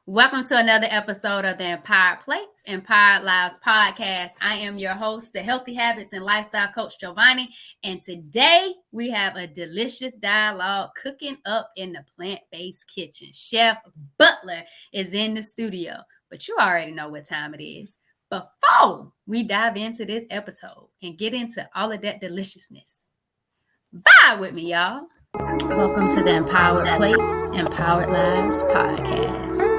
Welcome to another episode of the Empowered Plates, Empowered Lives podcast. I am your host, the Healthy Habits and Lifestyle Coach Giovanni, and today we have a delicious dialogue cooking up in the plant-based kitchen. Chef Butler is in the studio, but you already know what time it is. Before we dive into this episode and get into all of that deliciousness, vibe with me, y'all. Welcome to the Empowered Plates, Empowered Lives podcast.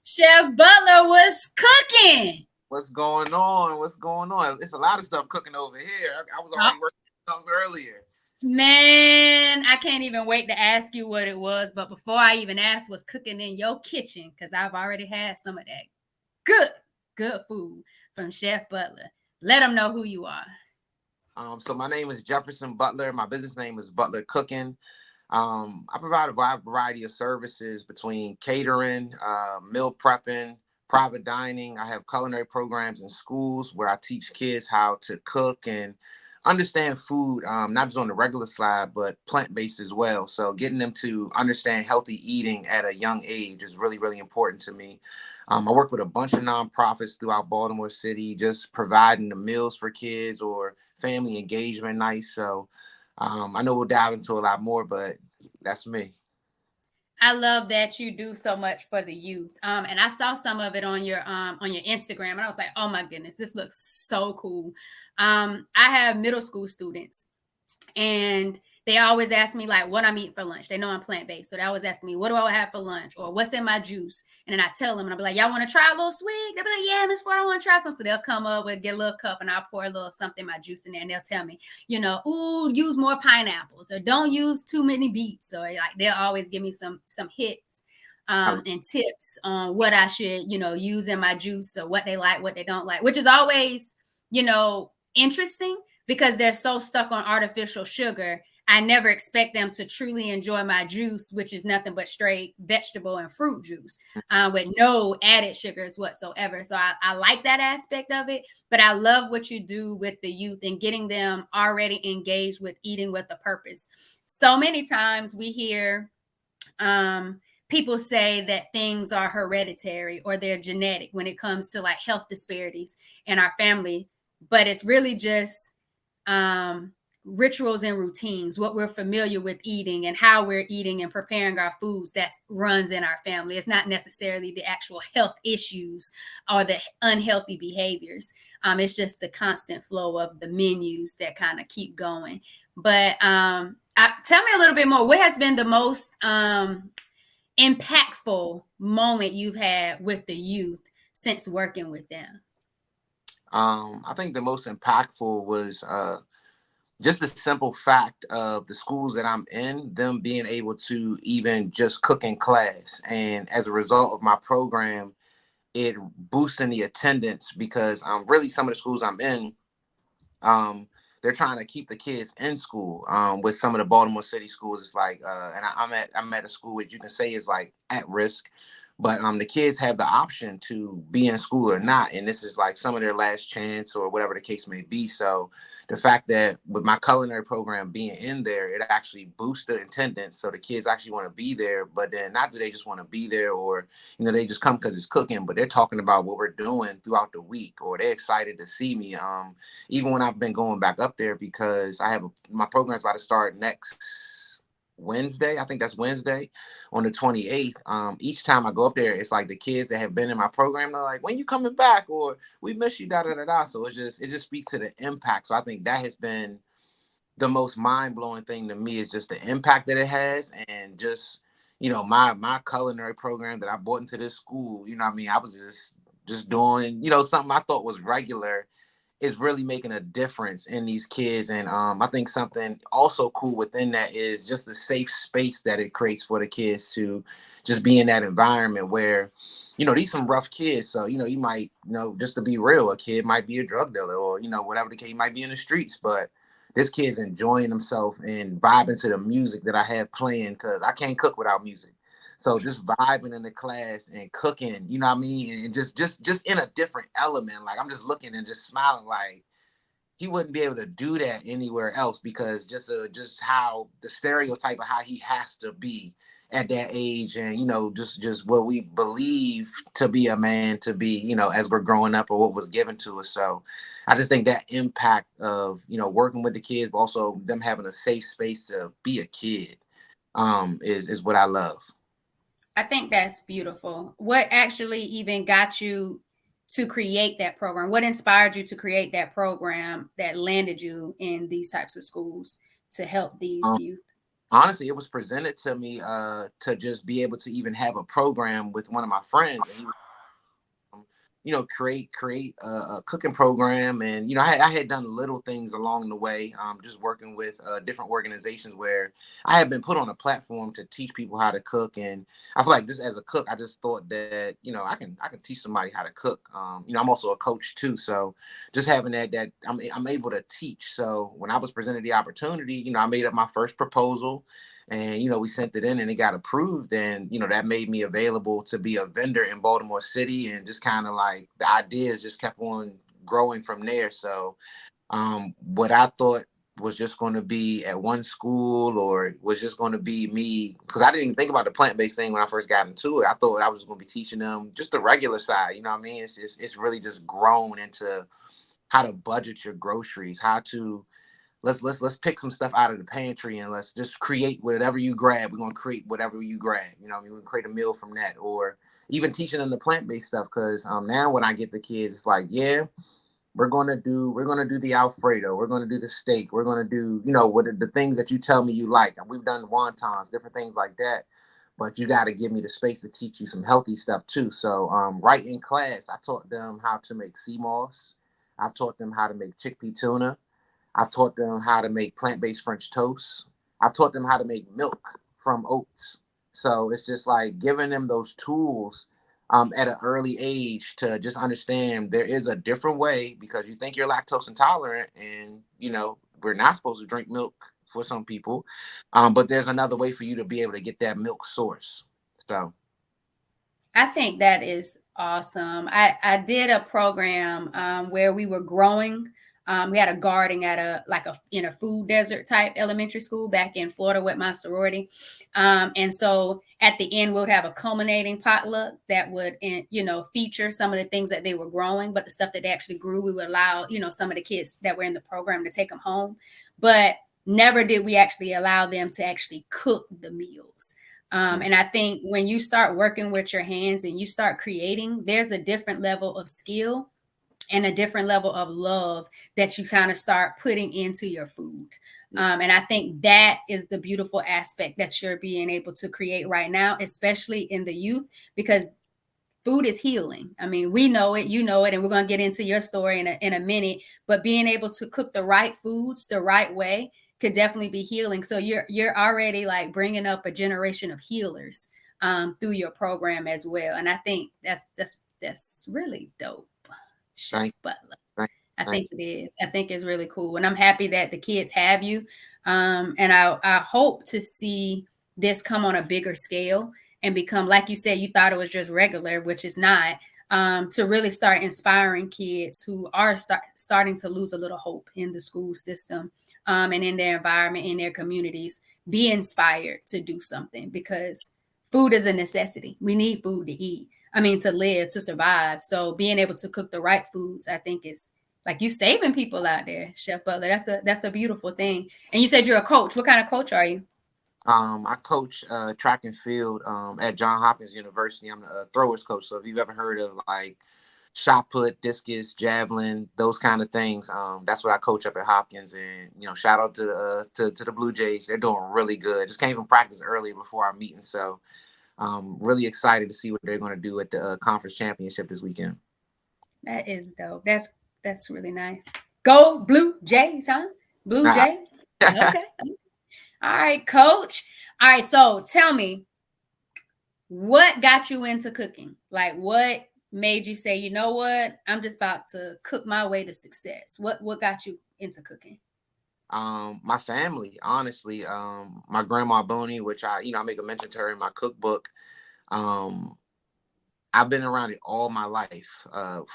Chef Butler was cooking. What's going on? What's going on? It's a lot of stuff cooking over here. I was already working on something earlier. Man, I can't even wait to ask you what it was. But before I even ask what's cooking in your kitchen, because I've already had some of that good food from Chef Butler. Let them know who you are. So my name is Jefferson Butler. My business name is Butler Cooking. I provide a wide variety of services between catering, meal prepping, private dining. I have culinary programs in schools where I teach kids how to cook and understand food, not just on the regular side, but plant-based as well. So getting them to understand healthy eating at a young age is really, really important to me. I work with a bunch of nonprofits throughout Baltimore City, just providing the meals for kids or family engagement nights. So I know we'll dive into a lot more, but that's me. I love that you do so much for the youth. And I saw some of it on your Instagram, and I was like, oh my goodness, this looks so cool. I have middle school students, and they always ask me like what I'm eating for lunch. They know I'm plant-based, so they always ask me, what do I have for lunch, or what's in my juice? And then I tell them, and I'll be like, y'all want to try a little sweet? They'll be like, yeah, Miss Ford, I want to try some. So they'll come up and get a little cup, and I'll pour a little something in my juice in there, and they'll tell me, ooh, use more pineapples, or don't use too many beets, or like they'll always give me some hits and tips on what I should, use in my juice, or what they like, what they don't like, which is always, interesting because they're so stuck on artificial sugar. I never expect them to truly enjoy my juice, which is nothing but straight vegetable and fruit juice with no added sugars whatsoever. So I like that aspect of it, but I love what you do with the youth and getting them already engaged with eating with a purpose. So many times we hear people say that things are hereditary or they're genetic when it comes to like health disparities in our family, but it's really just rituals and routines, what we're familiar with eating and how we're eating and preparing our foods that runs in our family. It's not necessarily the actual health issues or the unhealthy behaviors. It's just the constant flow of the menus that kind of keep going. But tell me a little bit more. What has been the most impactful moment you've had with the youth since working with them? I think the most impactful was just the simple fact of the schools that I'm in, them being able to even just cook in class. And as a result of my program, it boosting the attendance because really some of the schools I'm in, they're trying to keep the kids in school. With some of the Baltimore City schools, it's like, and I'm at a school which you can say is like at risk, but the kids have the option to be in school or not, and this is like some of their last chance or whatever the case may be. So the fact that with my culinary program being in there, it actually boosts the attendance, so the kids actually want to be there. But then not that they just want to be there or they just come because it's cooking, but they're talking about what we're doing throughout the week, or they're excited to see me. Even when I've been going back up there because my program's about to start next Wednesday. I think that's Wednesday on the 28th. Each time I go up there, it's like the kids that have been in my program, they're like, when you coming back? Or we miss you, da da da da. So it just speaks to the impact. So I think that has been the most mind-blowing thing to me, is just the impact that it has. And just my culinary program that I brought into this school, what I mean, I was just doing something I thought was regular, is really making a difference in these kids. And I think something also cool within that is just the safe space that it creates for the kids to just be in that environment where, these some rough kids. So, you might, just to be real, a kid might be a drug dealer or, whatever the case, he might be in the streets, but this kid's enjoying himself and vibing to the music that I have playing, because I can't cook without music. So just vibing in the class and cooking, you know what I mean? And just in a different element. Like I'm just looking and just smiling like he wouldn't be able to do that anywhere else because just how the stereotype of how he has to be at that age, and just what we believe to be a man to be, as we're growing up, or what was given to us. So I just think that impact of working with the kids, but also them having a safe space to be a kid, is what I love. I think that's beautiful. What actually even got you to create that program? What inspired you to create that program that landed you in these types of schools to help these Um, youth? Honestly, it was presented to me to just be able to even have a program with one of my friends, and he was create a cooking program. And I had done little things along the way, just working with different organizations where I had been put on a platform to teach people how to cook. And I feel like, just as a cook, I just thought that I can teach somebody how to cook. I'm also a coach too, so just having that I'm able to teach. So when I was presented the opportunity, I made up my first proposal, and we sent it in and it got approved. And that made me available to be a vendor in Baltimore City, and just kind of like the ideas just kept on growing from there. So what I thought was just going to be at one school, or was just going to be me, because I didn't even think about the plant-based thing when I first got into it. I thought I was going to be teaching them just the regular side, you know what I mean? It's really just grown into how to budget your groceries, how to let's pick some stuff out of the pantry, and let's just create whatever you grab. We're gonna create whatever you grab. I mean, we can create a meal from that, or even teaching them the plant-based stuff. Because now when I get the kids, it's like, yeah, we're gonna do the Alfredo, we're gonna do the steak, we're gonna do what are the things that you tell me you like. And we've done wontons, different things like that. But you got to give me the space to teach you some healthy stuff too. So right in class, I taught them how to make sea moss. I've taught them how to make chickpea tuna. I've taught them how to make plant-based French toast. I've taught them how to make milk from oats. So it's just like giving them those tools at an early age to just understand there is a different way, because you think you're lactose intolerant, and we're not supposed to drink milk for some people, but there's another way for you to be able to get that milk source. So I think that is awesome. I did a program where we were growing. We had a garden at in a food desert type elementary school back in Florida with my sorority. And so at the end, we would have a culminating potluck that would, feature some of the things that they were growing, but the stuff that they actually grew, we would allow, some of the kids that were in the program to take them home. But never did we actually allow them to actually cook the meals. And I think when you start working with your hands and you start creating, there's a different level of skill and a different level of love that you kind of start putting into your food. And I think that is the beautiful aspect that you're being able to create right now, especially in the youth, because food is healing. I mean, we know it, you know it, and we're going to get into your story in a minute, but being able to cook the right foods the right way could definitely be healing. So you're already like bringing up a generation of healers through your program as well. And I think that's really dope, Chef thank, Butler. thank, I thank think it is. I think it's really cool. And I'm happy that the kids have you. And I hope to see this come on a bigger scale and become, like you said, you thought it was just regular, which is not, to really start inspiring kids who are starting to lose a little hope in the school system and in their environment, in their communities, be inspired to do something, because food is a necessity. We need food to eat. I mean, to live, to survive. So being able to cook the right foods, I think, is like you saving people out there, Chef Butler. That's a beautiful thing. And you said you're a coach. What kind of coach are you? I coach track and field at Johns Hopkins University. I'm a throwers coach. So if you've ever heard of like shot put, discus, javelin, those kind of things, that's what I coach up at Hopkins. And shout out to the Blue Jays. They're doing really good. Just came from practice earlier before our meeting, so really excited to see what they're going to do at the conference championship this weekend. That is dope. That's really nice. Go Blue Jays, huh? Blue Jays. Okay. All right, coach. All right, so tell me, what got you into cooking? Like, what made you say, you know what, I'm just about to cook my way to success? What got you into cooking? My family, honestly, my grandma Boney, which I make a mention to her in my cookbook. Um, I've been around it all my life.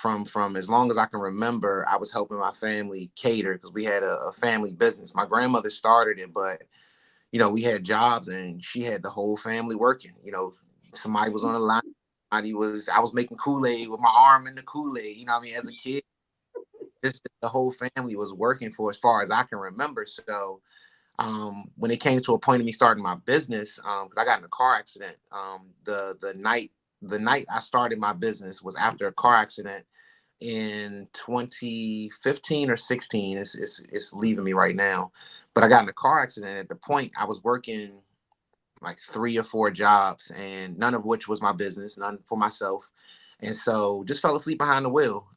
From as long as I can remember, I was helping my family cater because we had a family business. My grandmother started it, but we had jobs and she had the whole family working. Somebody was on the line. I was making Kool-Aid with my arm in the Kool-Aid. I mean, as a kid, just the whole family was working for as far as I can remember. So when it came to a point of me starting my business, because I got in a car accident, the night I started my business was after a car accident in 2015 or 16. It's leaving me right now, but I got in a car accident. At the point, I was working like 3 or 4 jobs, and none of which was my business, none for myself, and so just fell asleep behind the wheel.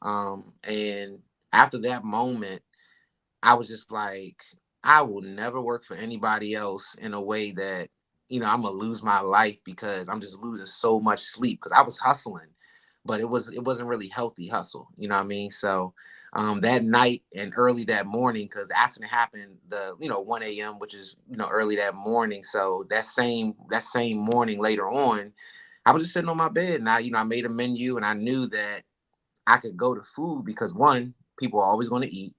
And after that moment, I was just like, I will never work for anybody else in a way that, I'm gonna lose my life because I'm just losing so much sleep because I was hustling, but it wasn't really healthy hustle. You know what I mean? So that night and early that morning, because the accident happened 1 a.m., which is early that morning. So that same morning later on, I was just sitting on my bed and I made a menu and I knew that I could go to food because one, people are always going to eat,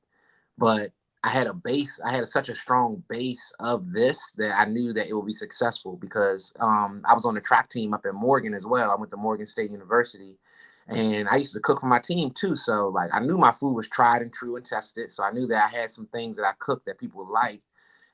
but I had a base. I had such a strong base of this that I knew that it would be successful because I was on the track team up in Morgan as well. I went to Morgan State University, and I used to cook for my team too. So like I knew my food was tried and true and tested. So I knew that I had some things that I cooked that people would like,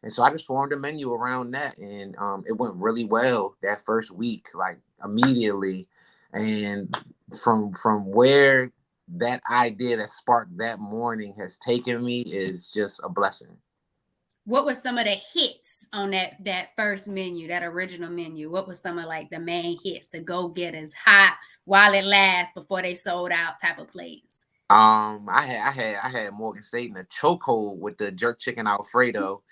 and so I just formed a menu around that, and it went really well that first week, like immediately, and from where that idea that sparked that morning has taken me is just a blessing. What were some of the hits on that first menu, that original menu? What was some of like the main hits, the go getters, hot while it lasts before they sold out type of plates? I had Morgan State in a chokehold with the jerk chicken Alfredo.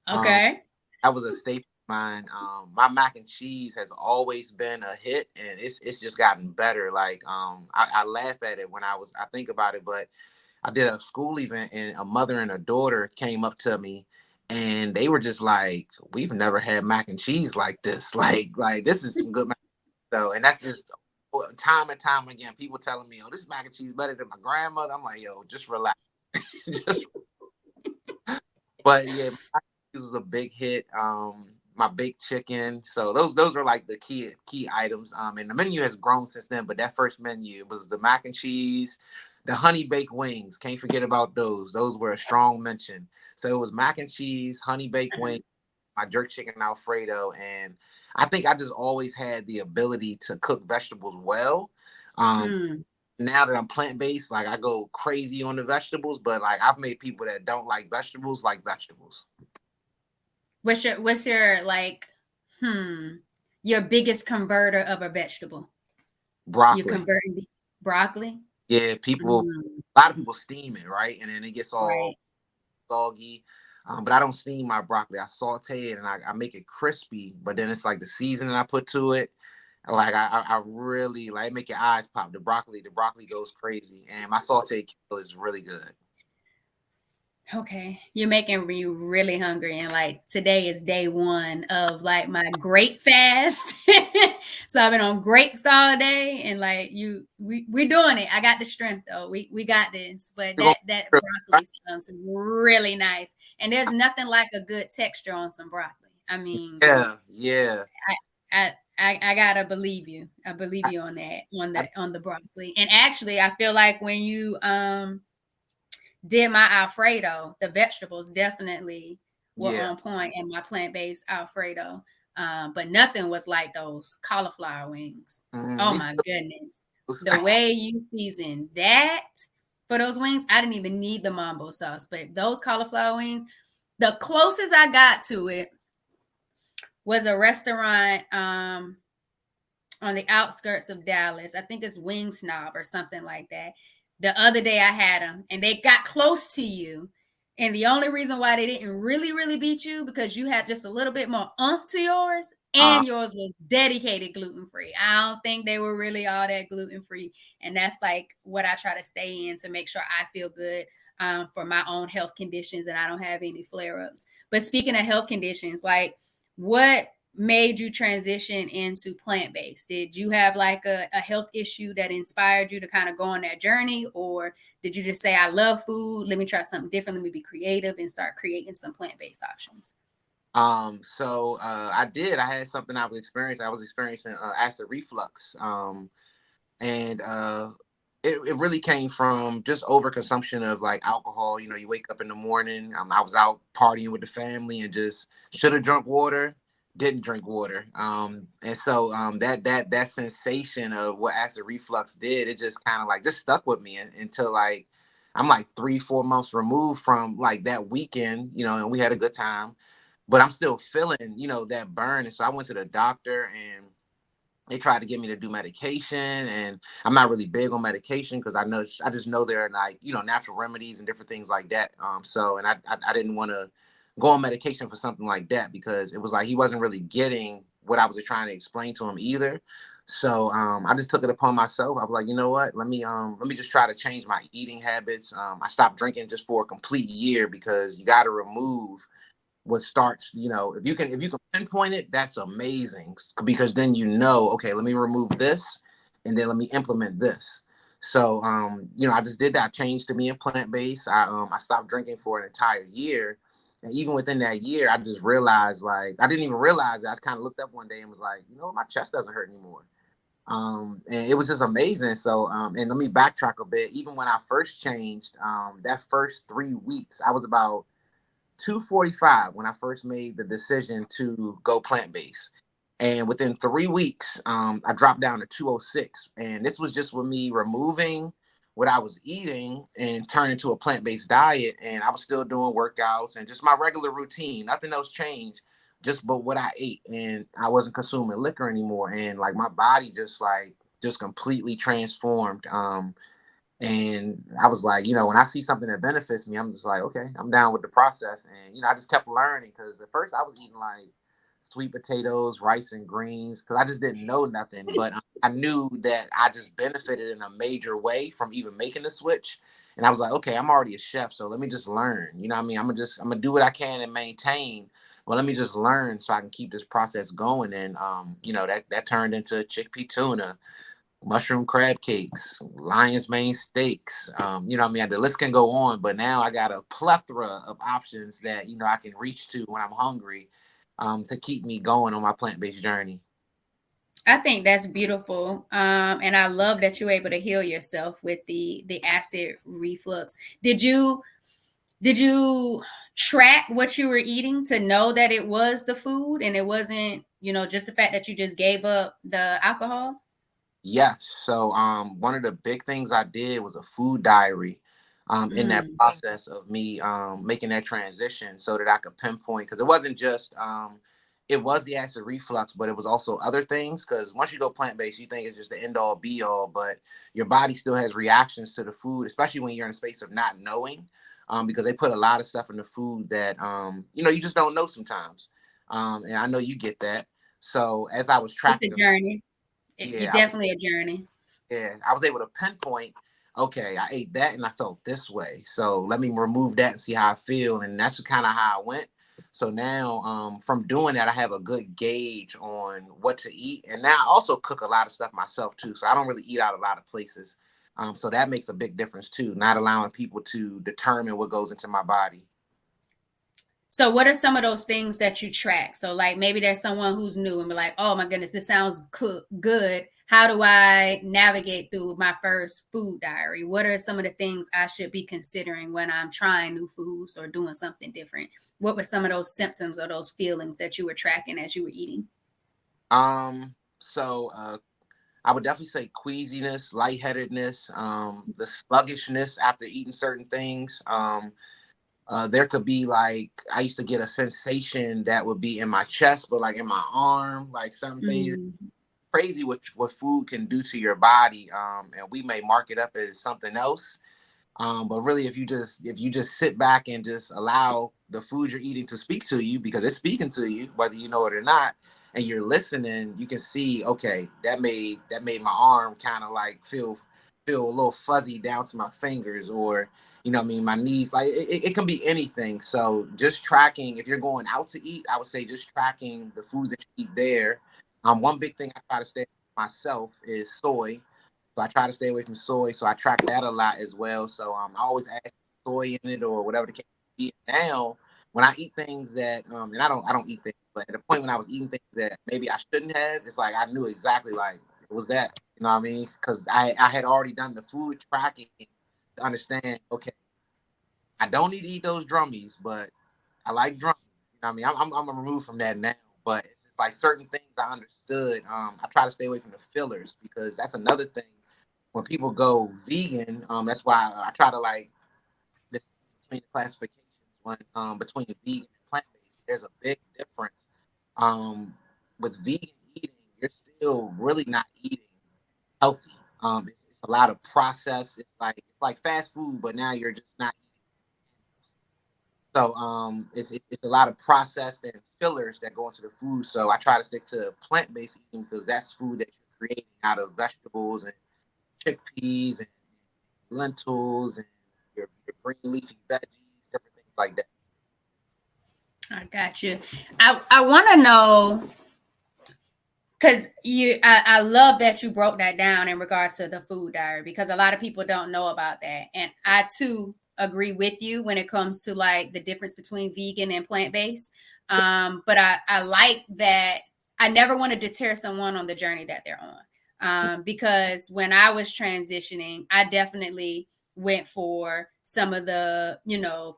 Um, Okay. that was a staple of mine. My mac and cheese has always been a hit, and it's just gotten better. Like I laugh at it when I think about it, but I did a school event and a mother and a daughter came up to me and they were just like, we've never had mac and cheese like this. Like this is some good mac. So, and that's just time and time again, people telling me, oh, this mac and cheese better than my grandmother. I'm like, yo, just relax. just, but yeah, this was a big hit. My baked chicken. So those are like the key items. And the menu has grown since then. But that first menu was the mac and cheese, the honey baked wings. Can't forget about those. Those were a strong mention. So it was mac and cheese, honey baked wings, my jerk chicken Alfredo, and I think I just always had the ability to cook vegetables well. Um, Mm. Now that I'm plant based, like I go crazy on the vegetables, but like I've made people that don't like vegetables. What's your like hmm your biggest converter of a vegetable? You Broccoli. converting the broccoli? Yeah, Mm, a lot of people steam it, right? And then it gets all right. soggy. But I don't steam my broccoli. I saute it and I make it crispy. But then it's like the seasoning I put to it. Like I really like make your eyes pop. The broccoli goes crazy. And my sauteed kale is really good. Okay, you're making me really hungry, and like today is day one of like my grape fast. So I've been on grapes all day, and like we're doing it. I got the strength though. We got this. But You're that gonna- broccoli sounds really nice, and there's nothing like a good texture on some broccoli. I mean, Yeah, yeah. I gotta believe you. I believe I, you on that I, on the broccoli. And actually, I feel like when you did my Alfredo, the vegetables definitely were yeah. on point in my plant-based Alfredo. But nothing was like those cauliflower wings. Oh We my goodness. still, The way you seasoned that for those wings, I didn't even need the mambo sauce, but those cauliflower wings, the closest I got to it was a restaurant on the outskirts of Dallas. I think it's Wing Snob or something like that. The other day I had them and they got close to you. And the only reason why they didn't really beat you because you had just a little bit more oomph to yours uh, and yours was dedicated gluten free. I don't think they were really all that gluten free. And that's like what I try to stay in to make sure I feel good for my own health conditions and I don't have any flare ups. But speaking of health conditions, like what made you transition into plant-based? Did you have like a health issue that inspired you to kind of go on that journey? Or did you just say, I love food, let me try something different, let me be creative and start creating some plant-based options? I did. I had something I was experiencing. I was experiencing acid reflux. And it really came from just overconsumption of like alcohol. You know, you wake up in the morning. I was out partying with the family and just should have drunk water, didn't drink water. That sensation of what acid reflux did, it just kind of like just stuck with me until like I'm like 3, 4 months removed from like that weekend. You know, and we had a good time, but I'm still feeling, that burn. And so I went to the doctor and they tried to get me to do medication, and I'm not really big on medication because I just know there are like natural remedies and different things like that. I didn't want to go on medication for something like that because it was like he wasn't really getting what I was trying to explain to him either. So I just took it upon myself. I was like, you know what? Let me just try to change my eating habits. I stopped drinking just for a complete year because you got to remove what starts, if you can pinpoint it, that's amazing because then okay, let me remove this and then let me implement this. So I just did that change to being plant-based. I stopped drinking for an entire year. And even within that year, I just realized, like, I didn't even realize it. I kind of looked up one day and was like, my chest doesn't hurt anymore. And it was just amazing. So and let me backtrack a bit. Even when I first changed, that first 3 weeks, I was about 245 when I first made the decision to go plant based. And within 3 weeks, I dropped down to 206. And this was just with me removing what I was eating and turning to a plant based diet. And I was still doing workouts and just my regular routine. Nothing else changed, just but what I ate. And I wasn't consuming liquor anymore. And like my body just completely transformed. And I was like, when I see something that benefits me, I'm just like, okay, I'm down with the process. And, I just kept learning because at first I was eating like sweet potatoes, rice, and greens because I just didn't know nothing. But I knew that I just benefited in a major way from even making the switch. And I was like, okay, I'm already a chef. So let me just learn. You know what I mean? I'm going to do what I can and maintain. Well, let me just learn so I can keep this process going. And, that turned into chickpea tuna, mushroom crab cakes, lion's mane steaks. I mean, the list can go on, but now I got a plethora of options that, I can reach to when I'm hungry, to keep me going on my plant-based journey. I think that's beautiful, and I love that you're able to heal yourself with the acid reflux. Did you track what you were eating to know that it was the food and it wasn't, just the fact that you just gave up the alcohol? Yes. So one of the big things I did was a food diary in that Mm, process of me making that transition so that I could pinpoint because it wasn't just it was the acid reflux, but it was also other things. Because once you go plant based, you think it's just the end all be all, but your body still has reactions to the food, especially when you're in a space of not knowing, because they put a lot of stuff in the food that you just don't know sometimes. And I know you get that. So as I was it's a tracking the, journey. It yeah, I was definitely a journey. yeah, I was able to pinpoint, okay, I ate that and I felt this way. So let me remove that and see how I feel. And that's kind of how I went. So now, from doing that, I have a good gauge on what to eat. And now I also cook a lot of stuff myself too. So I don't really eat out a lot of places. So that makes a big difference too, not allowing people to determine what goes into my body. So, what are some of those things that you track? So, like maybe there's someone who's new and be like, "Oh my goodness, this sounds good. How do I navigate through my first food diary? What are some of the things I should be considering when I'm trying new foods or doing something different? What were some of those symptoms or those feelings that you were tracking as you were eating?" So I would definitely say queasiness, lightheadedness, the sluggishness after eating certain things. There could be like I used to get a sensation that would be in my chest, but like in my arm, like some things Mm. crazy what food can do to your body. And we may mark it up as something else. But really, if you just sit back and just allow the food you're eating to speak to you, because it's speaking to you, whether you know it or not, and you're listening, you can see, okay, that made my arm kind of like feel a little fuzzy down to my fingers, or you know what I mean, my knees, like it can be anything. So just tracking, if you're going out to eat, I would say just tracking the foods that you eat there. One big thing I try to stay myself is soy. So I try to stay away from soy. So I track that a lot as well. So I always add soy in it or whatever the case may be. Now, when I eat things that and I don't eat things, but at the point when I was eating things that maybe I shouldn't have, it's like I knew exactly like it was that. You know what I mean? Because I had already done the food tracking to understand, okay, I don't need to eat those drummies, but I like drummies. You know what I mean? I'm removed from that now, but it's just like certain things I understood. I try to stay away from the fillers because that's another thing. When people go vegan, that's why I try to like between the classifications when between vegan and plant based. There's a big difference. Um, with vegan eating, you're still really not eating healthy. It's a lot of processed. It's like fast food, but now you're just not eating. So it's a lot of processed and fillers that go into the food. So I try to stick to plant based eating because that's food that you're creating out of vegetables and chickpeas and lentils and your green leafy veggies, different things like that. I got you. I want to know, because I love that you broke that down in regards to the food diary, because a lot of people don't know about that, and I too agree with you when it comes to like the difference between vegan and plant-based. But I like that. I never want to deter someone on the journey that they're on, because when I was transitioning, I definitely went for some of the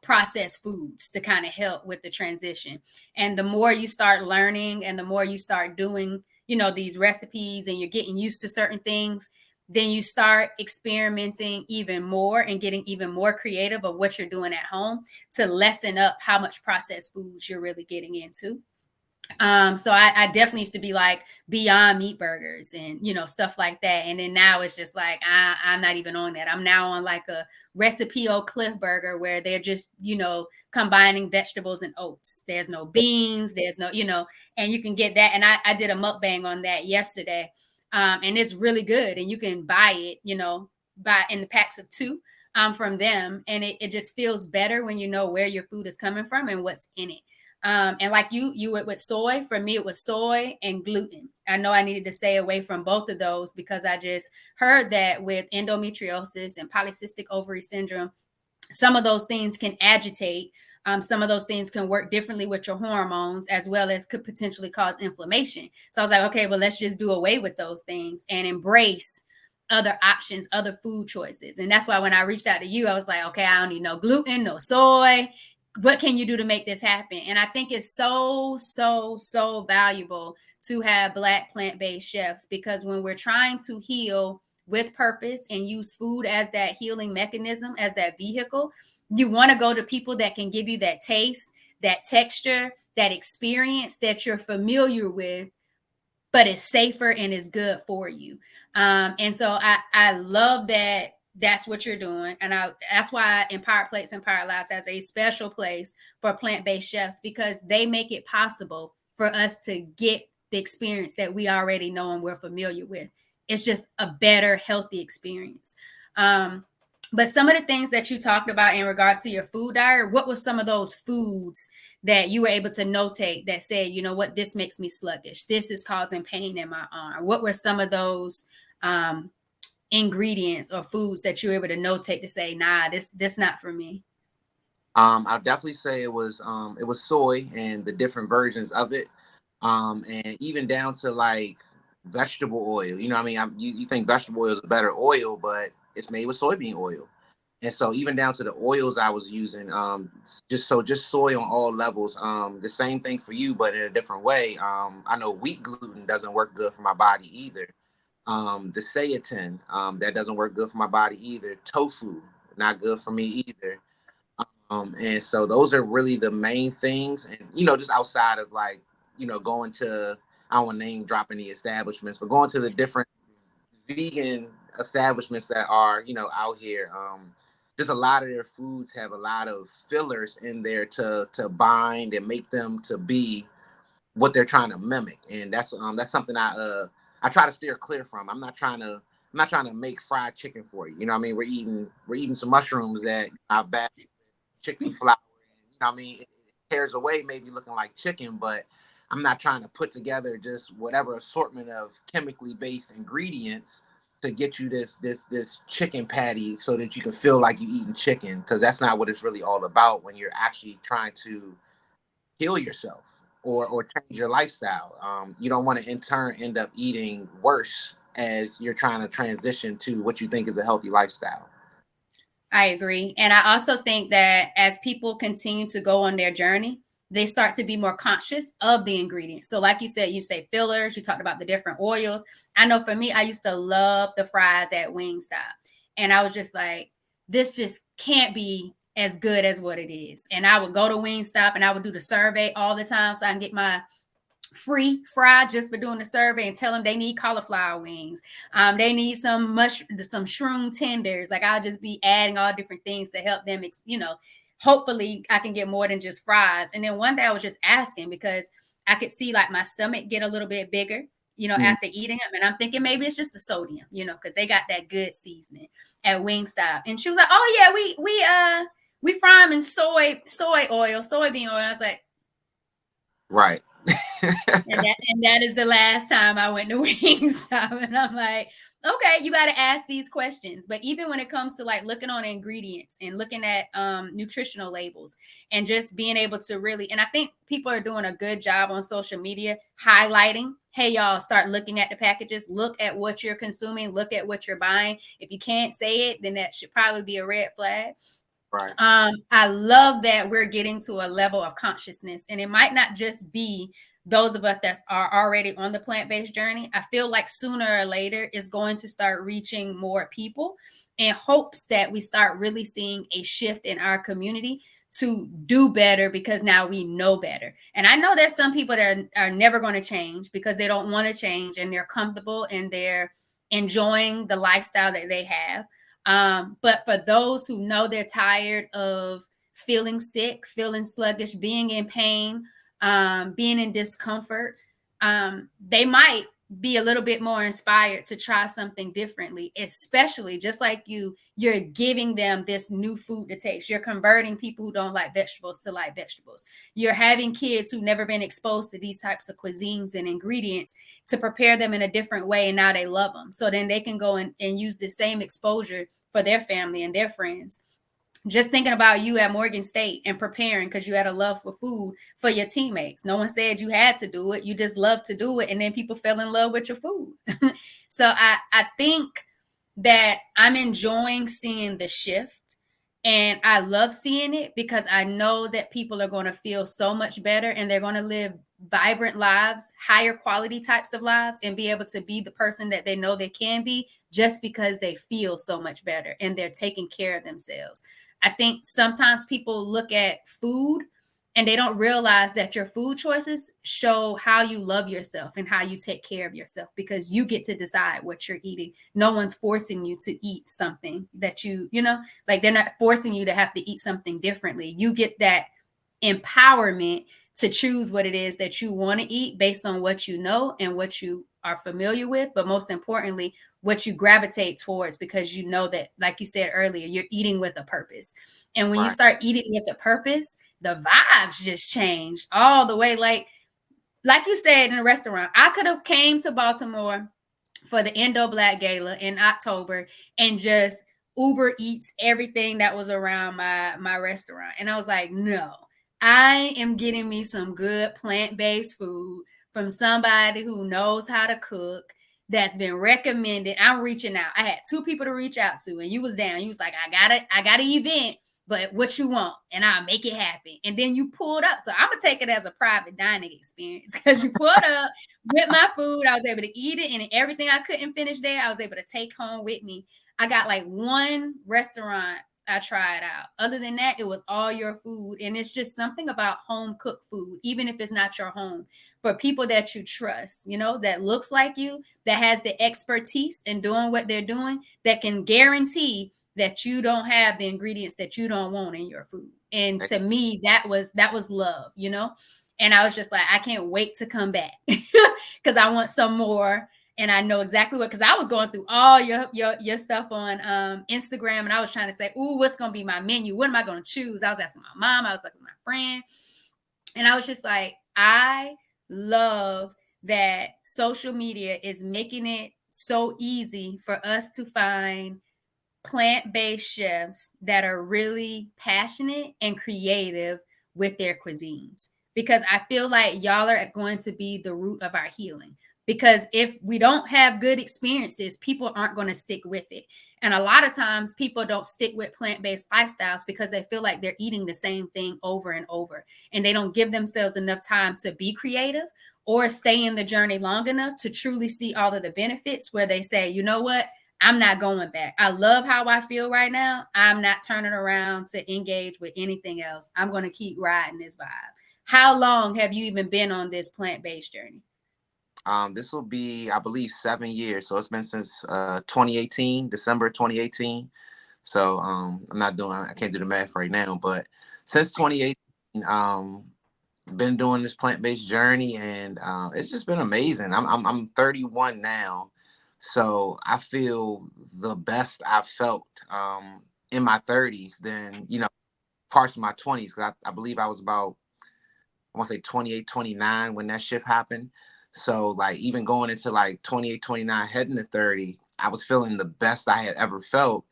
processed foods to kind of help with the transition. And the more you start learning and the more you start doing these recipes, and you're getting used to certain things, then you start experimenting even more and getting even more creative of what you're doing at home to lessen up how much processed foods you're really getting into. So I definitely used to be like Beyond Meat burgers and stuff like that, and then now it's just like I'm not even on that. I'm now on like a recipe o Cliff burger where they're just combining vegetables and oats. There's no beans, there's no and you can get that. And I did a mukbang on that yesterday, and it's really good. And you can buy it, buy in the packs of two from them, and it just feels better when you know where your food is coming from and what's in it. And like you went with soy. For me, it was soy and gluten. I know I needed to stay away from both of those because I just heard that with endometriosis and polycystic ovary syndrome, some of those things can agitate. Some of those things can work differently with your hormones, as well as could potentially cause inflammation. So I was like, okay, well, let's just do away with those things and embrace other options, other food choices. And that's why when I reached out to you, I was like, okay, I don't need no gluten, no soy. What can you do to make this happen? And I think it's so valuable to have Black plant-based chefs, because when we're trying to heal with purpose and use food as that healing mechanism, as that vehicle, you want to go to people that can give you that taste, that texture, that experience that you're familiar with, but it's safer and is good for you. And so I love that that's what you're doing. And that's why Empowered Plates, Empowered Lives has a special place for plant-based chefs, because they make it possible for us to get the experience that we already know and we're familiar with. It's just a better, healthy experience. But some of the things that you talked about in regards to your food diary, what were some of those foods that you were able to notate that said, you know what, this makes me sluggish, this is causing pain in my arm? What were some of those ingredients or foods that you were able to notate to say, nah, this not for me? I'll definitely say it was soy and the different versions of it, and even down to like vegetable oil. You know, what I mean, you think vegetable oil is a better oil, but it's made with soybean oil. And so even down to the oils I was using, just soy on all levels. The same thing for you, but in a different way. I know wheat gluten doesn't work good for my body either. The seitan, that doesn't work good for my body either. Tofu, not good for me either. And so those are really the main things. And just outside of like, going to, I don't want to name drop any establishments, but going to the different vegan establishments that are out here, just a lot of their foods have a lot of fillers in there to bind and make them to be what they're trying to mimic. And that's something I try to steer clear from. I'm not trying to I'm not trying to make fried chicken for you. You know what I mean? We're eating some mushrooms that are bad chickpea flour. And, you know what I mean? It tears away, maybe looking like chicken, but I'm not trying to put together just whatever assortment of chemically based ingredients to get you this chicken patty so that you can feel like you eating chicken, because that's not what it's really all about when you're actually trying to heal yourself or change your lifestyle. You don't want to in turn end up eating worse as you're trying to transition to what you think is a healthy lifestyle. I agree. And I also think that as people continue to go on their journey, they start to be more conscious of the ingredients. So, like you said, you say fillers, you talked about the different oils. I know for me, I used to love the fries at Wingstop. And I was just like, this just can't be as good as what it is. And I would go to Wingstop and I would do the survey all the time so I can get my free fry just for doing the survey and tell them they need cauliflower wings. They need some shroom tenders. Like I'll just be adding all different things to help them, hopefully I can get more than just fries. And then one day I was just asking because I could see like my stomach get a little bit bigger, after eating them. And I'm thinking maybe it's just the sodium, because they got that good seasoning at Wingstop. And she was like, oh yeah, we fry them in soybean oil. I was like, right. and that is the last time I went to Wingstop. And I'm like, okay, you got to ask these questions. But even when it comes to like looking on ingredients and looking at nutritional labels and just being able to really, and I think people are doing a good job on social media highlighting, hey, y'all, start looking at the packages, look at what you're consuming, look at what you're buying. If you can't say it, then that should probably be a red flag. Right. I love that we're getting to a level of consciousness, and it might not just be those of us that are already on the plant-based journey. I feel like sooner or later it's going to start reaching more people in hopes that we start really seeing a shift in our community to do better because now we know better. And I know there's some people that are never going to change because they don't want to change and they're comfortable and they're enjoying the lifestyle that they have. But for those who know they're tired of feeling sick, feeling sluggish, being in pain, being in discomfort, they might be a little bit more inspired to try something differently, especially just like you're giving them this new food to taste. You're converting people who don't like vegetables to like vegetables. You're having kids who've never been exposed to these types of cuisines and ingredients to prepare them in a different way. And now they love them. So then they can go and use the same exposure for their family and their friends. Just thinking about you at Morgan State and preparing because you had a love for food for your teammates. No one said you had to do it. You just love to do it. And then people fell in love with your food. So I think that I'm enjoying seeing the shift. And I love seeing it because I know that people are going to feel so much better and they're going to live vibrant lives, higher quality types of lives, and be able to be the person that they know they can be just because they feel so much better and they're taking care of themselves. I think sometimes people look at food and they don't realize that your food choices show how you love yourself and how you take care of yourself because you get to decide what you're eating. No one's forcing you to eat something that like they're not forcing you to have to eat something differently. You get that empowerment to choose what it is that you want to eat based on what you know and what you are familiar with, but most importantly, what you gravitate towards because you know that, like you said earlier, you're eating with a purpose. And when you start eating with a purpose, the vibes just change all the way. Like you said in a restaurant, I could have came to Baltimore for the Indo Black Gala in October and just Uber Eats everything that was around my restaurant. And I was like, no, I am getting me some good plant-based food from somebody who knows how to cook, that's been recommended. I'm reaching out. I had 2 people to reach out to, and you was down. You was like, I got an event, but what you want, and I'll make it happen. And then you pulled up. So I'm gonna take it as a private dining experience because you pulled up with my food. I was able to eat it, and everything I couldn't finish there, I was able to take home with me. I got like 1 restaurant I tried out. Other than that, it was all your food. And it's just something about home cooked food, even if it's not your home, for people that you trust, that looks like you, that has the expertise in doing what they're doing, that can guarantee that you don't have the ingredients that you don't want in your food. And to me, that was love, And I was just like, I can't wait to come back because I want some more And I know exactly what, because I was going through all your stuff on Instagram, and I was trying to say, ooh, what's gonna be my menu? What am I gonna choose? I was asking my mom, I was asking my friend, and I was just like, I love that social media is making it so easy for us to find plant-based chefs that are really passionate and creative with their cuisines, because I feel like y'all are going to be the root of our healing. Because if we don't have good experiences, people aren't going to stick with it. And a lot of times people don't stick with plant-based lifestyles because they feel like they're eating the same thing over and over, and they don't give themselves enough time to be creative or stay in the journey long enough to truly see all of the benefits, where they say, you know what, I'm not going back. I love how I feel right now. I'm not turning around to engage with anything else. I'm going to keep riding this vibe. How long have you even been on this plant-based journey? This will be, I believe, 7 years. So it's been since 2018, December 2018. So I can't do the math right now, but since 2018, been doing this plant-based journey, and it's just been amazing. I'm 31 now, so I feel the best I've felt in my 30s than parts of my 20s, because I believe I was about, I want to say 28, 29 when that shift happened. So like even going into like 28, 29, heading to 30, I was feeling the best I had ever felt,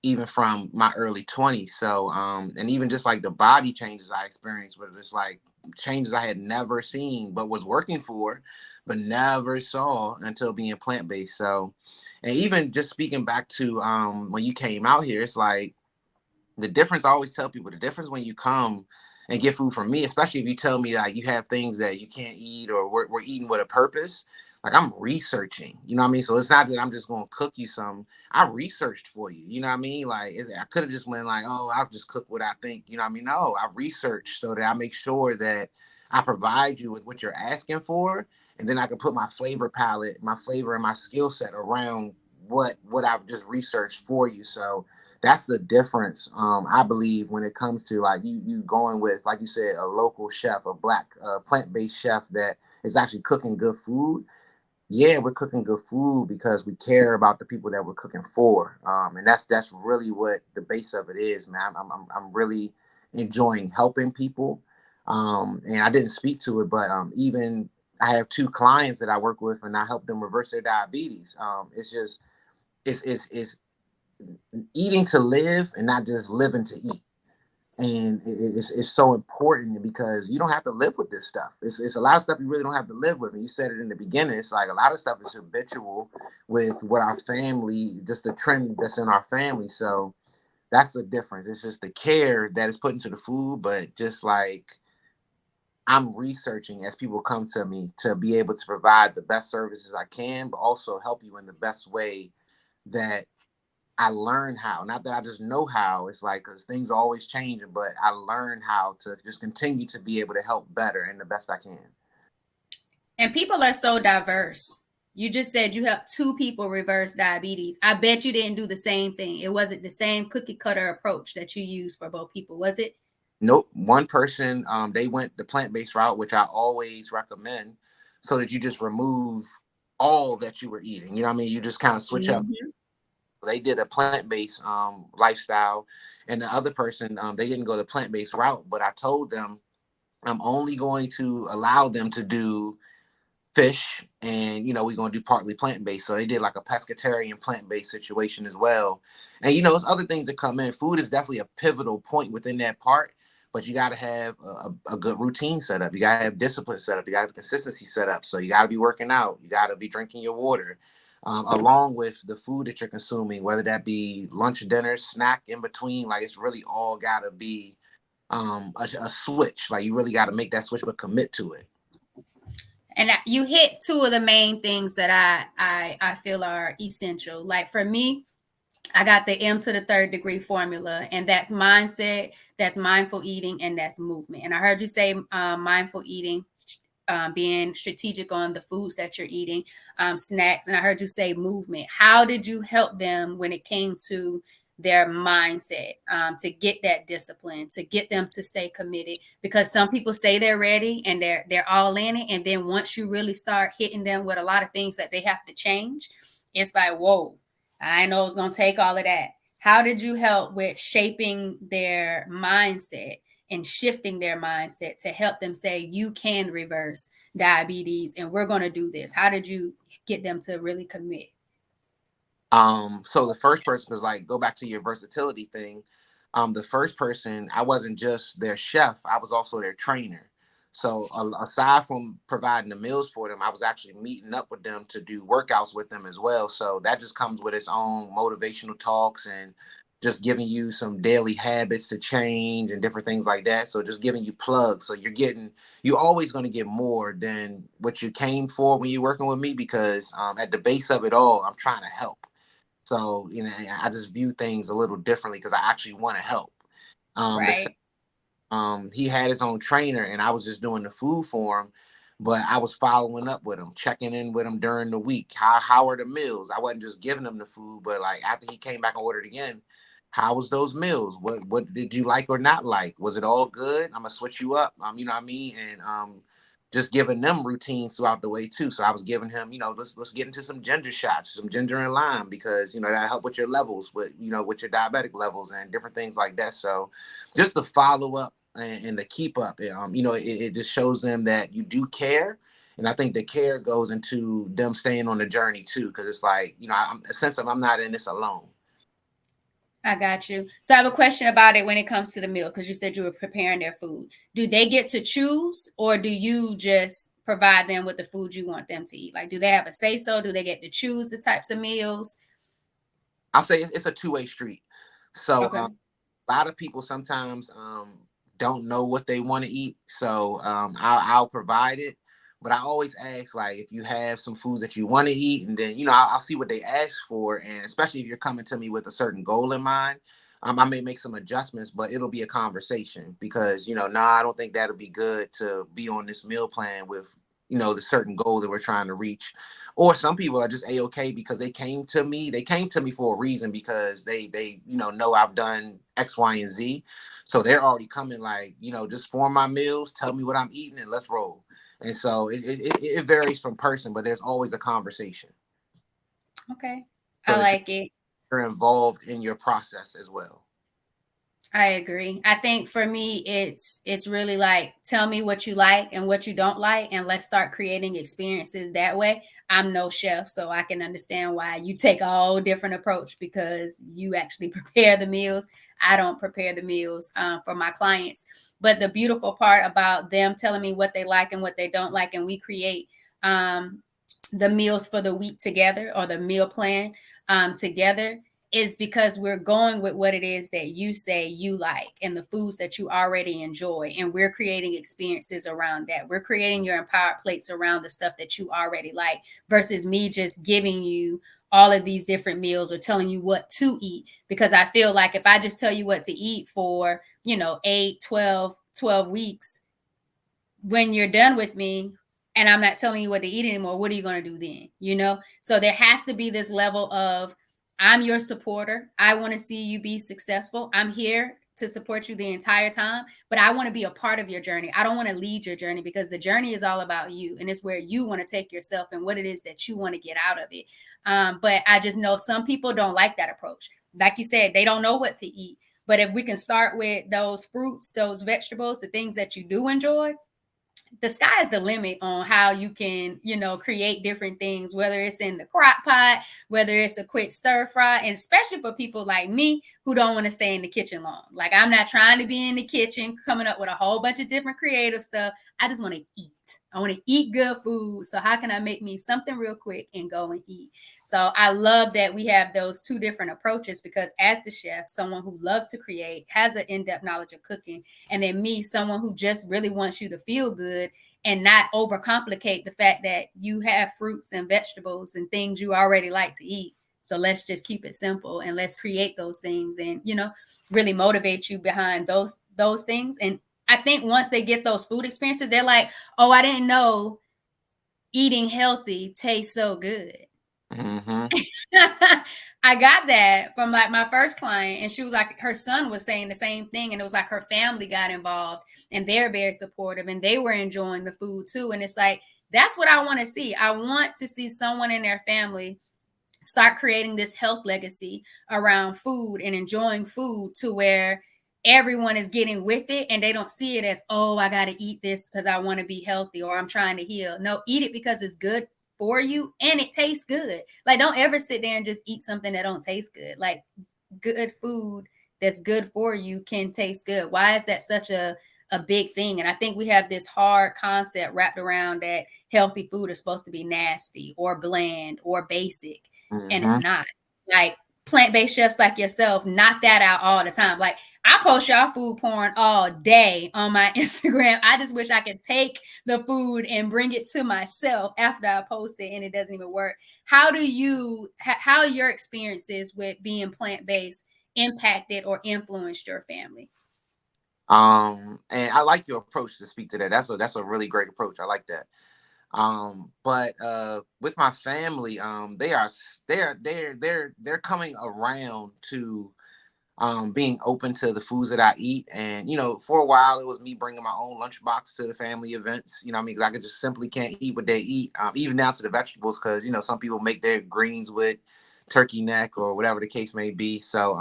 even from my early 20s. So and even just like the body changes I experienced, where it's like changes I had never seen but was working for, but never saw until being plant-based. So, and even just speaking back to when you came out here, it's like the difference. I always tell people the difference when you come and get food from me, especially if you tell me like you have things that you can't eat, or we're eating with a purpose. Like I'm researching, you know what I mean? So it's not that I'm just going to cook you some. I researched for you, you know what I mean? Like I could have just went like, oh, I'll just cook what I think, you know what I mean? No, I researched so that I make sure that I provide you with what you're asking for, and then I can put my flavor palette, my flavor, and my skill set around what I've just researched for you. So that's the difference, I believe, when it comes to like you going with, like you said, a local chef, a black plant-based chef that is actually cooking good food. Yeah, we're cooking good food because we care about the people that we're cooking for, and that's really what the base of it is, man. I'm really enjoying helping people, and I didn't speak to it, but even I have two clients that I work with, and I help them reverse their diabetes. It's just it's eating to live and not just living to eat. And it's so important because you don't have to live with this stuff. It's a lot of stuff you really don't have to live with. And you said it in the beginning. It's like a lot of stuff is habitual with what our family, just the trend that's in our family. So that's the difference. It's just the care that is put into the food, but just like I'm researching as people come to me to be able to provide the best services I can, but also help you in the best way that I learn how. Not that I just know how. It's like, because things are always changing, but I learn how to just continue to be able to help better and the best I can. And people are so diverse. You just said you helped two people reverse diabetes. I bet you didn't do the same thing. It wasn't the same cookie cutter approach that you used for both people, was it? Nope. One person, they went the plant-based route, which I always recommend, so that you just remove all that you were eating. You know what I mean? You just kind of switch up. Mm-hmm. They did a plant-based lifestyle, and the other person, they didn't go the plant-based route, but I told them I'm only going to allow them to do fish, and we're going to do partly plant-based. So they did like a pescatarian plant-based situation as well. And there's other things that come in. Food is definitely a pivotal point within that part, but you got to have a good routine set up. You got to have discipline set up. You got to have consistency set up. So you got to be working out. You got to be drinking your water, along with the food that you're consuming, whether that be lunch, dinner, snack in between. Like it's really all got to be a switch. Like you really got to make that switch, but commit to it. And you hit two of the main things that I feel are essential. Like for me, I got the M to the third degree formula, and that's mindset, that's mindful eating, and that's movement. And I heard you say mindful eating, being strategic on the foods that you're eating, snacks, and I heard you say movement. How did you help them when it came to their mindset, to get that discipline, to get them to stay committed. Because some people say they're ready and they're all in it, and then once you really start hitting them with a lot of things that they have to change, it's like, whoa, I know it's gonna take all of that. How did you help with shaping their mindset and shifting their mindset to help them say you can reverse diabetes and we're going to do this? How did you get them to really commit? So the first person was like, go back to your versatility thing. The first person, I wasn't just their chef, I was also their trainer. So aside from providing the meals for them, I was actually meeting up with them to do workouts with them as well. So that just comes with its own motivational talks and just giving you some daily habits to change and different things like that. So just giving you plugs. So you're always going to get more than what you came for when you're working with me, because at the base of it all, I'm trying to help. So, I just view things a little differently because I actually want to help. The Right. He had his own trainer and I was just doing the food for him, but I was following up with him, checking in with him during the week. How are the meals? I wasn't just giving him the food, but like after he came back and ordered again, how was those meals? What did you like or not like? Was it all good? I'm gonna switch you up. You know what I mean? And just giving them routines throughout the way too. So I was giving him, let's get into some ginger shots, some ginger and lime, because that help with your levels, with your diabetic levels and different things like that. So just the follow up and the keep up, it just shows them that you do care. And I think the care goes into them staying on the journey too, because it's like, I'm a sense of I'm not in this alone. I got you. So I have a question about it when it comes to the meal, because you said you were preparing their food. Do they get to choose, or do you just provide them with the food you want them to eat? Like, do they have a say so? Do they get to choose the types of meals? I'll say it's a two-way street. So Okay. a lot of people sometimes don't know what they want to eat, so I'll provide it. But I always ask, like, if you have some foods that you want to eat, and then I'll see what they ask for, and especially if you're coming to me with a certain goal in mind, I may make some adjustments, but it'll be a conversation because nah, I don't think that'll be good to be on this meal plan with the certain goal that we're trying to reach. Or some people are just a-okay because they came to me for a reason, because they know I've done X, Y, and Z. So they're already coming like, just form my meals, tell me what I'm eating, and let's roll. And so it varies from person, but there's always a conversation, Okay. so I that like it. you're involved in your process as well. I agree. I think for me, it's really like, tell me what you like and what you don't like, and let's start creating experiences that way. I'm no chef, so I can understand why you take a whole different approach, because you actually prepare the meals. I don't prepare the meals for my clients. But the beautiful part about them telling me what they like and what they don't like, and we create um, the meals for the week together, or the meal plan together, is because we're going with what it is that you say you like and the foods that you already enjoy. And we're creating experiences around that. We're creating your empowered plates around the stuff that you already like, versus me just giving you all of these different meals or telling you what to eat. Because I feel like if I just tell you what to eat for, 8, 12 weeks, when you're done with me and I'm not telling you what to eat anymore, what are you going to do then? So there has to be this level of, I'm your supporter. I want to see you be successful. I'm here to support you the entire time, but I want to be a part of your journey. I don't want to lead your journey, because the journey is all about you, and it's where you want to take yourself and what it is that you want to get out of it. But I just know some people don't like that approach. Like you said, they don't know what to eat. But if we can start with those fruits, those vegetables, the things that you do enjoy, the sky is the limit on how you can, create different things, whether it's in the crock pot, whether it's a quick stir fry, and especially for people like me who don't want to stay in the kitchen long. Like, I'm not trying to be in the kitchen coming up with a whole bunch of different creative stuff. I just want to eat. I want to eat good food. So how can I make me something real quick and go and eat? So I love that we have those two different approaches, because as the chef, someone who loves to create, has an in-depth knowledge of cooking, and then me, someone who just really wants you to feel good and not overcomplicate the fact that you have fruits and vegetables and things you already like to eat. So let's just keep it simple and let's create those things, and really motivate you behind those things. And I think once they get those food experiences, they're like, oh, I didn't know eating healthy tastes so good. Mm-hmm. I got that from like my first client, and she was like, her son was saying the same thing, and it was like her family got involved, and they're very supportive, and they were enjoying the food too. And it's like, that's what I want to see. I want to see someone in their family start creating this health legacy around food and enjoying food to where everyone is getting with it, and they don't see it as, oh, I got to eat this because I want to be healthy or I'm trying to heal. No, eat it because it's good for you and it tastes good. Like, don't ever sit there and just eat something that don't taste good. Like, good food that's good for you can taste good. Why is that such a big thing? And I think we have this hard concept wrapped around that healthy food is supposed to be nasty or bland or basic, and it's Mm-hmm. not. Like, plant-based chefs like yourself knock that out all the time. Like, I post y'all food porn all day on my Instagram. I just wish I could take the food and bring it to myself after I post it, and it doesn't even work. How do you, how your experiences with being plant-based impacted or influenced your family? And I like your approach to speak to that. That's a really great approach. I like that. But with my family, they're coming around to being open to the foods that I eat. And for a while it was me bringing my own lunchbox to the family events. You know what I mean? Because I could just simply can't eat what they eat, even down to the vegetables. Because some people make their greens with turkey neck or whatever the case may be. So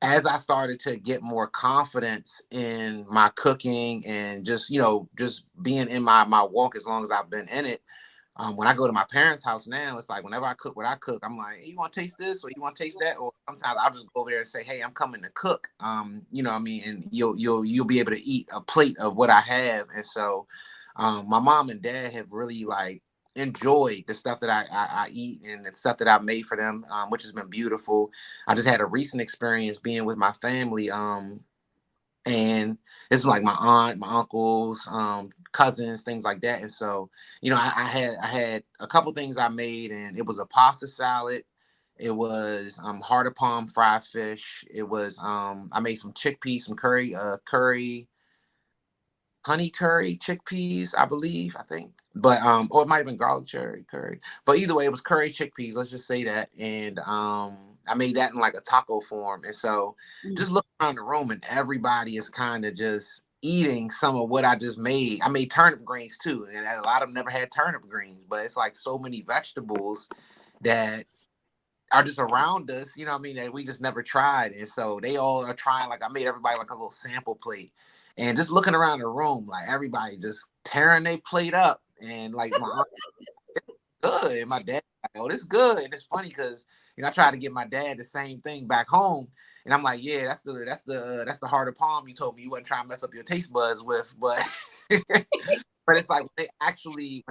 as I started to get more confidence in my cooking and just being in my walk, as long as I've been in it, when I go to my parents' house now, it's like whenever I cook what I cook, I'm like, hey, you want to taste this or you want to taste that? Or sometimes I'll just go over there and say, hey, I'm coming to cook. You know what I mean? And you'll be able to eat a plate of what I have. And so my mom and dad have really like enjoyed the stuff that I eat and the stuff that I made for them, which has been beautiful. I just had a recent experience being with my family. And it's like my aunt, my uncles, cousins, things like that. And so, I had a couple things I made, and it was a pasta salad. It was heart of palm fried fish. It was I made some chickpeas, some curry, honey curry chickpeas, I believe, I think. But or it might have been garlic cherry curry. But either way, it was curry chickpeas, let's just say that. And I made that in like a taco form. And so Mm. just looking around the room, and everybody is kind of just eating some of what I just made. I made turnip greens too. And a lot of them never had turnip greens, but it's like so many vegetables that are just around us, you know what I mean, that we just never tried. And so they all are trying. Like, I made everybody like a little sample plate. And just looking around the room, like everybody just tearing their plate up. And like my aunt, it's good. And my dad, like, oh, this good. And it's funny because I tried to get my dad the same thing back home. And I'm like, yeah, that's the heart of palm you told me you wasn't trying to mess up your taste buds with. But but it's like when they actually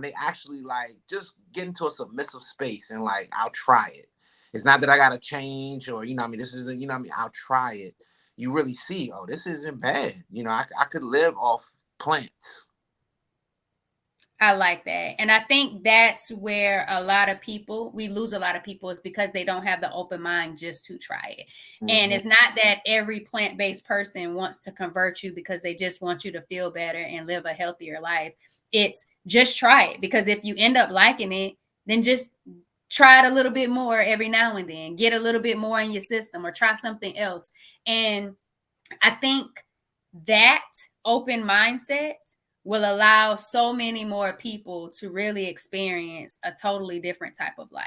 like just get into a submissive space and like, I'll try it. It's not that I gotta change, or what I mean, this isn't, what I mean, I'll try it. You really see, oh, this isn't bad. I could live off plants. I like that. And I think that's where a lot of people, we lose a lot of people, is because they don't have the open mind just to try it. And Hmm. it's not that every plant based person wants to convert you because they just want you to feel better and live a healthier life. It's just try it, because if you end up liking it, then just try it a little bit more every now and then, get a little bit more in your system, or try something else. And I think that open mindset will allow so many more people to really experience a totally different type of life.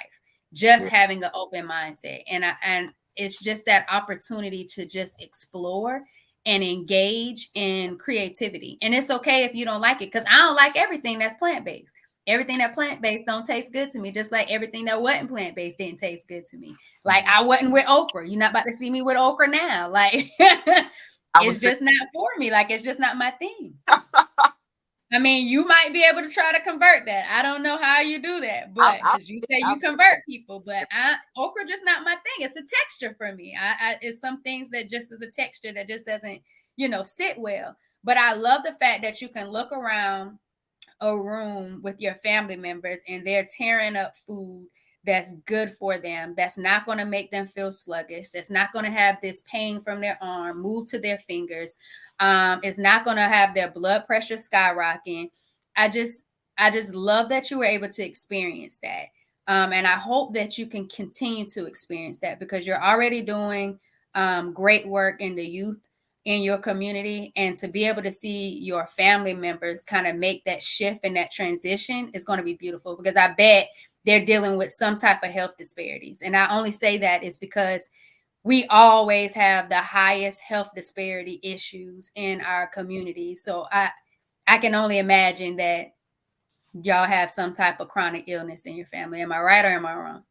Just Yeah. having an open mindset, and it's just that opportunity to just explore and engage in creativity. And it's okay if you don't like it, because I don't like everything that's plant based. Everything that plant based don't taste good to me, just like everything that wasn't plant based didn't taste good to me. Like, Mhm. I wasn't with okra. You're not about to see me with okra now. Like, I it's was thinking, just not for me. Like, it's just not my thing. I mean, you might be able to try to convert that. I don't know how you do that, but I, because you say I, you convert people, but okra just not my thing. It's a texture for me. It's some things that just is a texture that just doesn't, sit well. But I love the fact that you can look around a room with your family members and they're tearing up food that's good for them, that's not going to make them feel sluggish, that's not going to have this pain from their arm move to their fingers, it's not going to have their blood pressure skyrocketing. I just i just love that you were able to experience that. And I hope that you can continue to experience that, because you're already doing great work in the youth in your community. And to be able to see your family members kind of make that shift and that transition is going to be beautiful, because I bet they're dealing with some type of health disparities. And I only say that is because we always have the highest health disparity issues in our community. So I can only imagine that y'all have some type of chronic illness in your family. Am I right or am I wrong?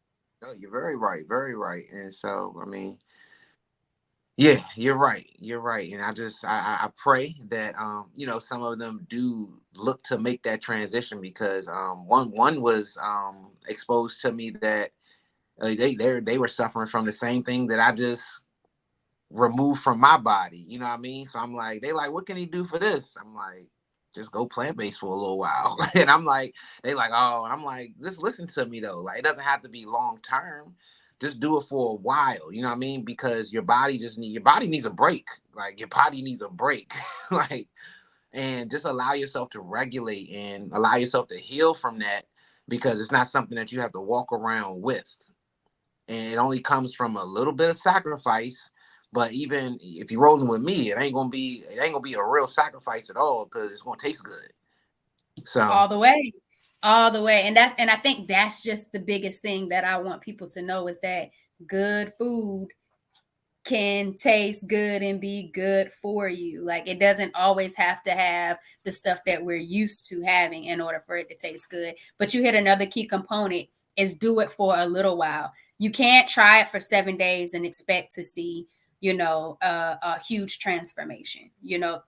No, you're very right, very right. And so, I mean, yeah, you're right. You're right. And I pray that some of them do look to make that transition, because one was exposed to me that they were suffering from the same thing that I just removed from my body. You know what I mean? So I'm like, they like, what can he do for this? I'm like, just go plant based for a little while. And I'm like, they like, oh, and I'm like, just listen to me though. Like, it doesn't have to be long term. Just do it for a while. You know what I mean? Because your body needs a break. Like, your body needs a break. Like, and just allow yourself to regulate and allow yourself to heal from that, because it's not something that you have to walk around with. And it only comes from a little bit of sacrifice. But even if you're rolling with me, it ain't gonna be a real sacrifice at all, because it's gonna taste good. So All the way. All the way. And I think that's just the biggest thing that I want people to know, is that good food can taste good and be good for you. Like, it doesn't always have to have the stuff that we're used to having in order for it to taste good. But you hit another key component, is do it for a little while. You can't try it for 7 days and expect to see, a huge transformation.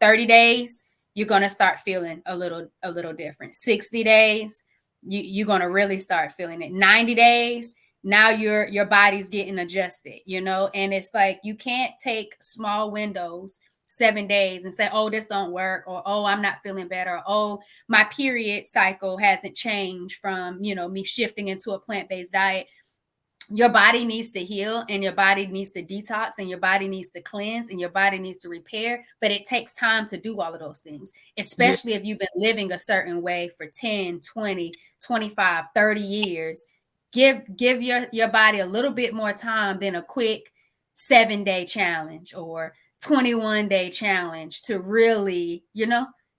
30 days, you're going to start feeling a little different. 60 days, you're going to really start feeling it. 90 days, now your body's getting adjusted, and it's like, you can't take small windows, 7 days, and say, oh, this don't work, or oh, I'm not feeling better, or oh, my period cycle hasn't changed from me shifting into a plant-based diet. Your body needs to heal, and your body needs to detox, and your body needs to cleanse, and your body needs to repair. But it takes time to do all of those things, yeah, especially if you've been living a certain way for 10, 20, 25, 30 years. Give your body a little bit more time than a quick 7-day challenge or 21-day challenge to really,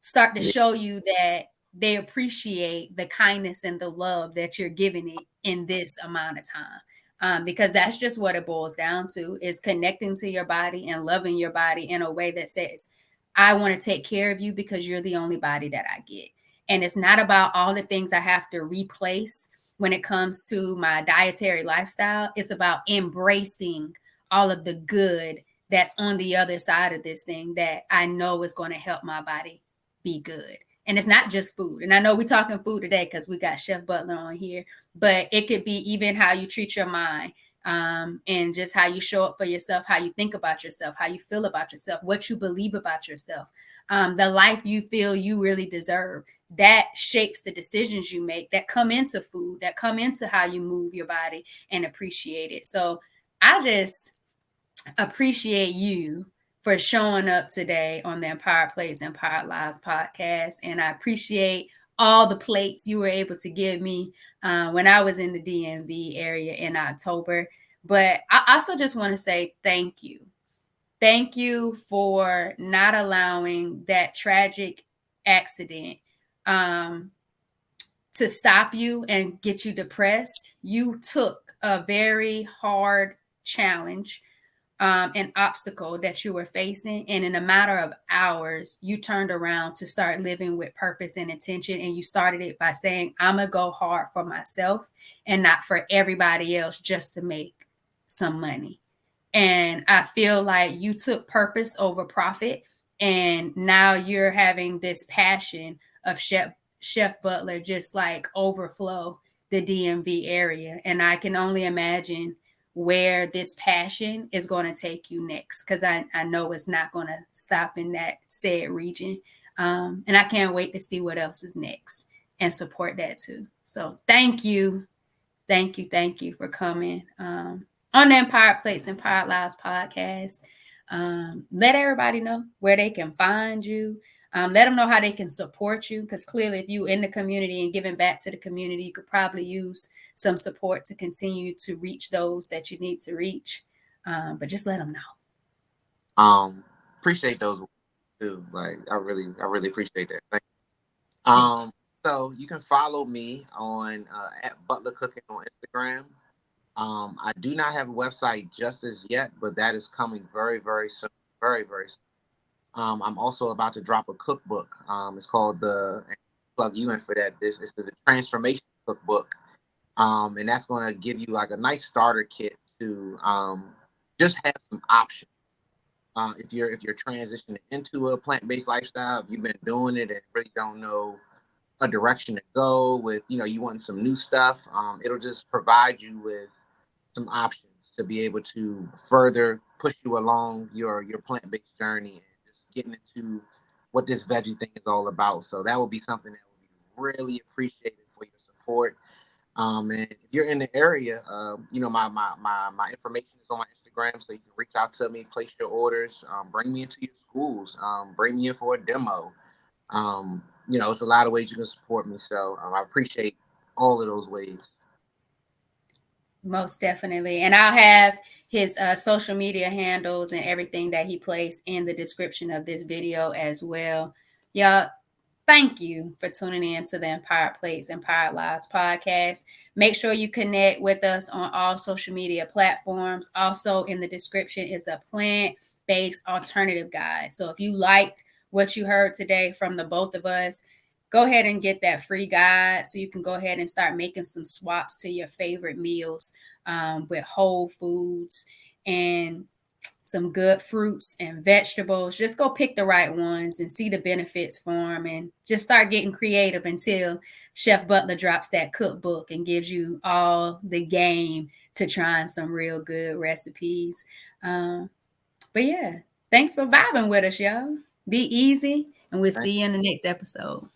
start to yeah, show you that they appreciate the kindness and the love that you're giving it in this amount of time. Because that's just what it boils down to, is connecting to your body and loving your body in a way that says, I want to take care of you because you're the only body that I get. And it's not about all the things I have to replace when it comes to my dietary lifestyle. It's about embracing all of the good that's on the other side of this thing that I know is going to help my body be good. And it's not just food. And I know we're talking food today because we got Chef Butler on here, but it could be even how you treat your mind, and just how you show up for yourself, how you think about yourself, how you feel about yourself, what you believe about yourself, the life you feel you really deserve. That shapes the decisions you make that come into food, that come into how you move your body and appreciate it. So I just appreciate you for showing up today on the Empowered Plates, Empowered Lives podcast. And I appreciate all the plates you were able to give me when I was in the DMV area in October. But I also just want to say thank you. Thank you for not allowing that tragic accident to stop you and get you depressed. You took a very hard challenge, an obstacle that you were facing, and in a matter of hours, you turned around to start living with purpose and intention. And you started it by saying, I'm gonna go hard for myself and not for everybody else just to make some money. And I feel like you took purpose over profit, and now you're having this passion of Chef Butler just like overflow the DMV area. And I can only imagine where this passion is going to take you next, because I know it's not going to stop in that said region. And I can't wait to see what else is next and support that too. So thank you. Thank you for coming on the Empowered Plates, Empowered Lives podcast. Let everybody know where they can find you. Let them know how they can support you, because clearly if you're in the community and giving back to the community, you could probably use some support to continue to reach those that you need to reach. But just let them know. Appreciate those too. Like I really appreciate that. Thank you. So you can follow me on at Butler Cooking on Instagram. I do not have a website just as yet, but that is coming very, very soon. Very, very soon. I'm also about to drop a cookbook. It's called plug you in for that. This is the Transformation Cookbook. And that's going to give you like a nice starter kit to just have some options. If you're transitioning into a plant-based lifestyle, if you've been doing it and really don't know a direction to go with, you want some new stuff, it'll just provide you with some options to be able to further push you along your plant-based journey and just getting into what this veggie thing is all about. So that would be something that would be really appreciated for your support. And if you're in the area, my information is on my Instagram, so you can reach out to me, place your orders, bring me into your schools, bring me in for a demo. It's a lot of ways you can support me. So I appreciate all of those ways. Most definitely. And I'll have his social media handles and everything that he placed in the description of this video as well. Y'all, thank you for tuning in to the Empowered Plates, Empowered Lives podcast. Make sure you connect with us on all social media platforms. Also, in the description is a plant-based alternative guide. So if you liked what you heard today from the both of us, go ahead and get that free guide so you can go ahead and start making some swaps to your favorite meals with whole foods and some good fruits and vegetables. Just go pick the right ones and see the benefits for them, and just start getting creative until Chef Butler drops that cookbook and gives you all the game to trying some real good recipes. But yeah, thanks for vibing with us, y'all. Be easy, and we'll see you in the next episode.